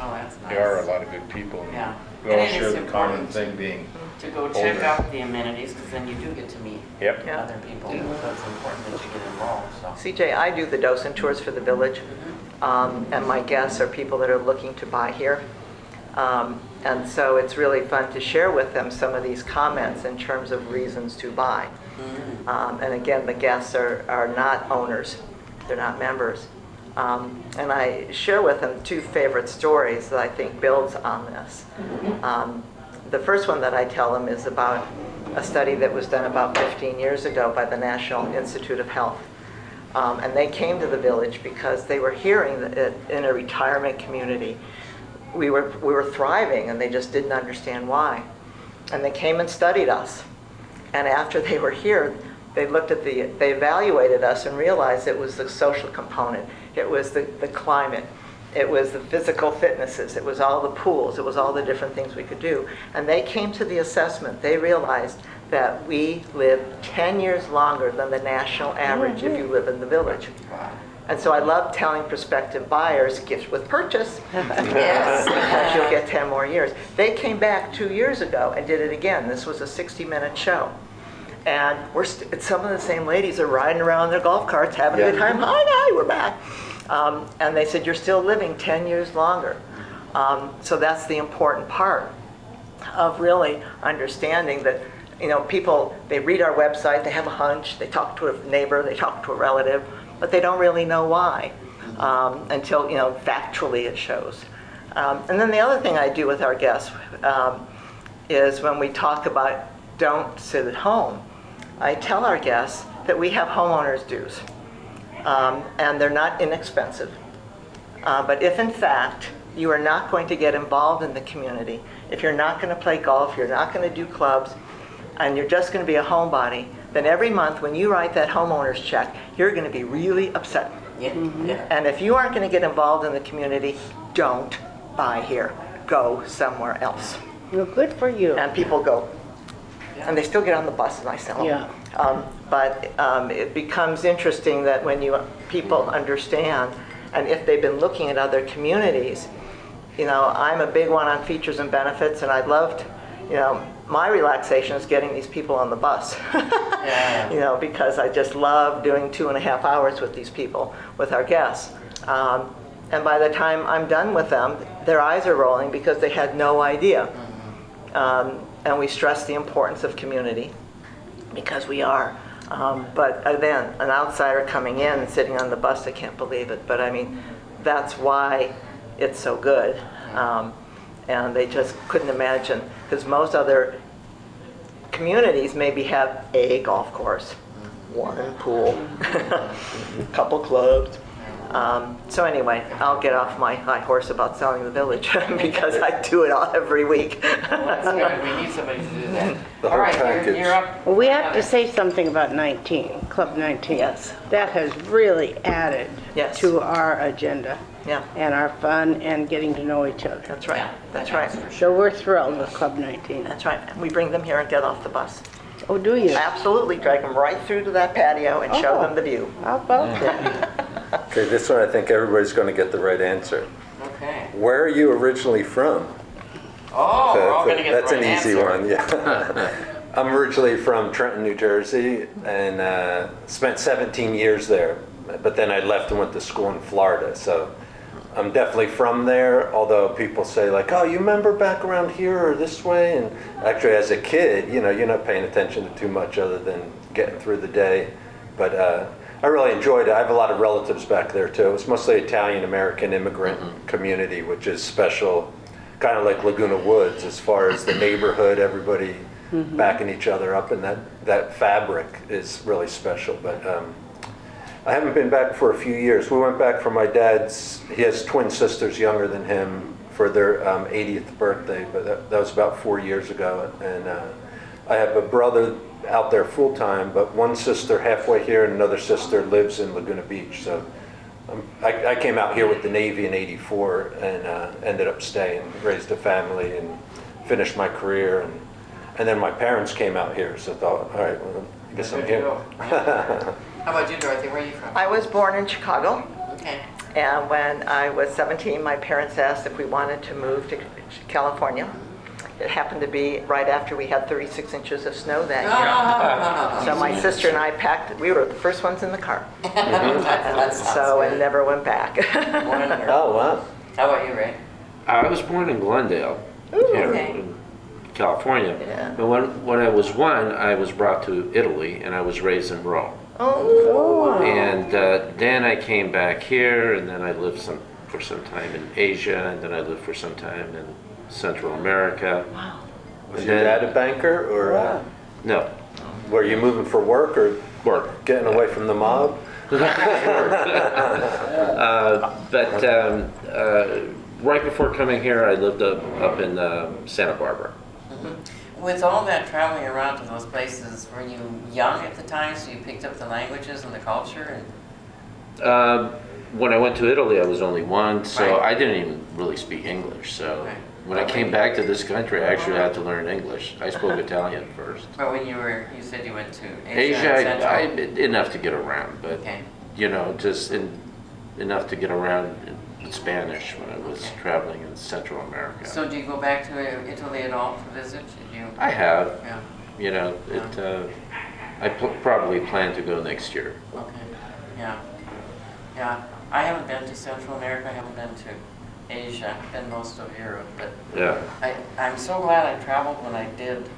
oh, that's nice. There are a lot of good people. Yeah. We all And it share is the common important thing being, to go check older. out the amenities, because then you do get to meet yep. Yeah. other people. So it's important that you get involved, so. CJ, I do the docent tours for the village, and my guests are people that are looking to buy here. And so it's really fun to share with them some of these comments in terms of reasons to buy. And again, the guests are not owners, they're not members. And I share with them two favorite stories that I think builds on this. The first one that I tell them is about a study that was done about 15 years ago by the National Institute of Health. And they came to the village because they were hearing that in a retirement community, we were thriving, and they just didn't understand why. And they came and studied us. And after they were here, they evaluated us and realized it was the social component, it was the climate, it was the physical fitnesses, it was all the pools, it was all the different things we could do. And they came to the assessment, they realized that we live 10 years longer than the national average if you live in the village. And so I love telling prospective buyers, gift with purchase. Yes, because you'll get 10 more years. They came back 2 years ago and did it again. This was a 60-minute show. And some of the same ladies are riding around their golf carts having a good time. Hi, we're back. And they said, you're still living 10 years longer. So that's the important part of really understanding that, people, they read our website, they have a hunch, they talk to a neighbor, they talk to a relative, but they don't really know why until, factually it shows. And then the other thing I do with our guests is when we talk about don't sit at home, I tell our guests that we have homeowners dues, and they're not inexpensive. But if in fact you are not going to get involved in the community, if you're not going to play golf, you're not going to do clubs, and you're just going to be a homebody, then every month when you write that homeowner's check, you're going to be really upset. Yeah, yeah. And if you aren't going to get involved in the community, don't buy here. Go somewhere else. Well, good for you. And people go, and they still get on the bus and I sell them. Yeah. But it becomes interesting that when people understand, and if they've been looking at other communities, I'm a big one on features and benefits, and I'd love to, my relaxation is getting these people on the bus. Yeah. Because I just love doing 2.5 hours with these people, with our guests. And by the time I'm done with them, their eyes are rolling because they had no idea. And we stress the importance of community, because we are. But then, an outsider coming in and sitting on the bus, I can't believe it. But I mean, that's why it's so good. And they just couldn't imagine, because most other communities maybe have a golf course, one pool, a couple clubs. So anyway, I'll get off my high horse about selling the village because I do it all every week. That's good. We need somebody to do that. The All whole right, package. you're up. Well, we have to say something about 19, Club 19. Yes. That has really added Yes. to our agenda Yeah, and our fun and getting to know each other. that's right. Yeah, That's that right. is for sure. So we're thrilled with Club 19. That's right. We bring them here and get off the bus. Oh, do you? Absolutely, drag them right through to that patio and show Oh. them the view. How about that? Okay, this one I think everybody's going to get the right answer. Okay. Where are you originally from? Oh, we're all going to get the That's right an easy answer. one, yeah. I'm originally from Trenton, New Jersey, and spent 17 years there. But then I left and went to school in Florida, so I'm definitely from there. Although people say like, "Oh, you remember back around here or this way?" And actually, as a kid, you're not paying attention to too much other than getting through the day. But I really enjoyed it. I have a lot of relatives back there too. It's mostly Italian-American immigrant community, which is special, kind of like Laguna Woods as far as the neighborhood, everybody backing each other up, and that fabric is really special. But I haven't been back for a few years. We went back for my dad's, he has twin sisters younger than him, for their 80th birthday, but that was about 4 years ago. And I have a brother out there full time, but one sister halfway here and another sister lives in Laguna Beach. So I came out here with the Navy in '84 and ended up staying, raised a family and finished my career. And then my parents came out here, so I thought, all right, well, I guess I'm Good to here. go. Yeah. How about you, Dorothy? Where are you from? I was born in Chicago, Okay. and when I was 17, my parents asked if we wanted to move to California. It happened to be right after we had 36 inches of snow that year. So my sister and I packed, we were the first ones in the car. That sounds So I good. never went back. Wonderful. Oh, wow. How about you, Ray? I was born in Glendale, here okay. in California. Yeah. But when I was 1, I was brought to Italy, and I was raised in Rome. Oh, And then I came back here, and then I lived for some time in Asia, and then I lived for some time in Central America. wow. Was your dad a banker, or No, were you moving for work or work. getting away from the mob? But right before coming here, I lived up in Santa Barbara. With all that traveling around to those places, were you young at the time, so you picked up the languages and the culture? When I went to Italy, I was only 1, so Right. I didn't even really speak English. So Right. when I came back to this country, I actually had to learn English. I spoke Italian first. But when you said you went to Asia and Asia, Central? enough to get around, but Okay. just enough to get around in Spanish when I was Okay. traveling in Central America. So do you go back to Italy at all to visit? Did you? I have, Yeah. I probably plan to go next year. Okay. Yeah. Yeah. I haven't been to Central America, I haven't been to Asia, I've been most of Europe, but Yeah. I'm so glad I traveled when I did,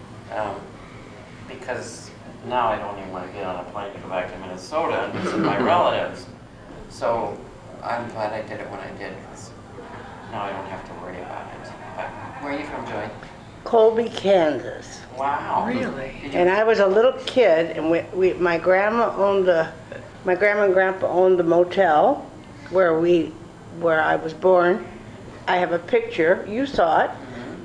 because now I don't even want to get on a plane to go back to Minnesota and visit my relatives. So I'm glad I did it when I did, because now I don't have to worry about it. But where are you from, Joy? Colby, Kansas. Wow. Really? Did you- And I was a little kid, and my grandma and grandpa owned the motel where I was born. I have a picture, you saw it.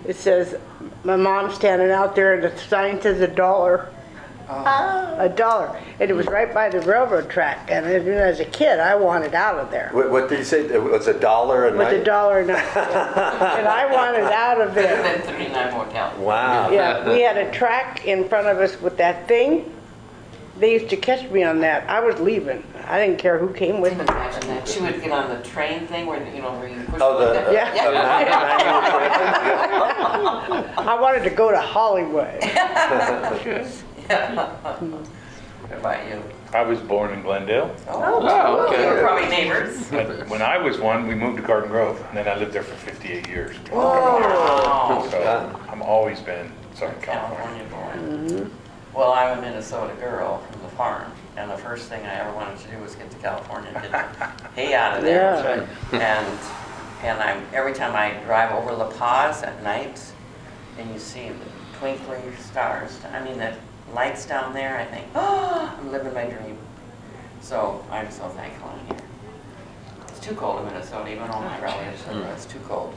It says, my mom standing out there, and the sign says $1. $1. And it was right by the railroad track, and as a kid, I wanted out of there. What did you say? It was $1 a With night? $1 a night. And I wanted out of Could there. have been 39 motel. Wow. Yeah, we had a track in front of us with that thing. They used to catch me on that. I was leaving. I didn't care who came with me. Imagine that. She would get on the train thing where, where you push. Oh, like that. Yeah. Yeah. I wanted to go to Hollywood. What about you? I was born in Glendale. Oh, okay. You were probably neighbors. And when I was one, we moved to Garden Grove, and then I lived there for 58 years. Wow. So I've always been Southern California. California born. Well, I'm a Minnesota girl from the farm, and the first thing I ever wanted to do was get to California and get the hay out of there. Yeah. And every time I drive over La Paz at night, and you see the twinkling stars, I mean the lights down there, I think, oh, I'm living my dream. So I'm so thankful I'm here. It's too cold in Minnesota, even all my relatives said it's too cold.